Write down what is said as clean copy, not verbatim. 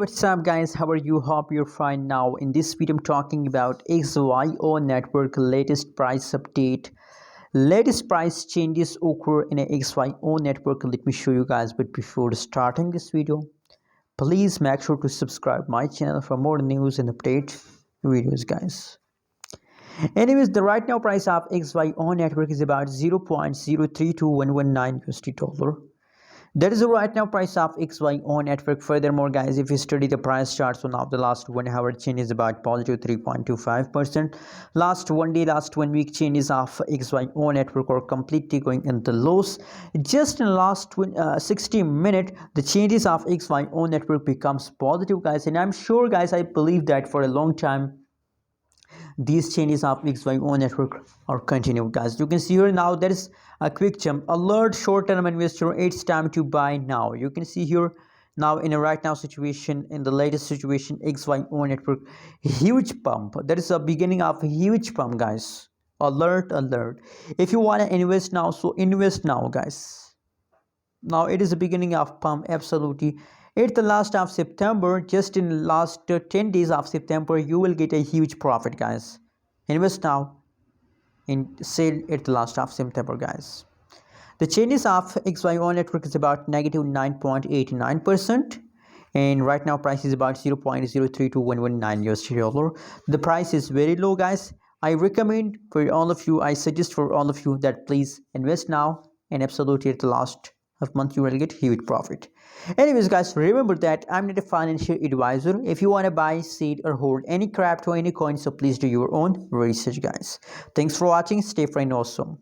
What's up guys, how are you? Hope you're fine. Now in this video I'm talking about XYO network latest price update. Latest price changes occur in a XYO network. Let me show you guys, but before starting this video, please make sure to subscribe my channel for more news and update videos guys. Anyways, the right now price of XYO network is about 0.032119 USD dollar. That is the right now price of XYO network. Furthermore guys, if you study the price charts, one of the last 1 hour change is about positive 3.25%. Last 1 day, last 1 week changes of XYO network are completely going in the lows. Just in the last 60 minutes, the changes of XYO network becomes positive guys, and I'm sure guys, I believe that for a long time these changes of XYO network are continued guys. You can see here now there is a quick jump alert. Short-term investor, it's time to buy now. You can see here now in a right now situation, in the latest situation, XYO network huge pump. That is a beginning of a huge pump guys. Alert. If you want to invest now, so invest now guys. Now it is the beginning of pump. Absolutely, it's the last of September. Just in the last 10 days of September you will get a huge profit guys. Invest now in sale at the last of September guys. The changes of XYO network is about negative 9.89%, and right now price is about 0.032119 USD dollar. The price is very low guys. I recommend for all of you, I suggest for all of you that please invest now, and absolutely at the last of month you will get huge profit. Anyways guys, remember that I'm not a financial advisor. If you want to buy, seed or hold any crypto, any coin, so please do your own research guys. Thanks for watching. Stay free and awesome.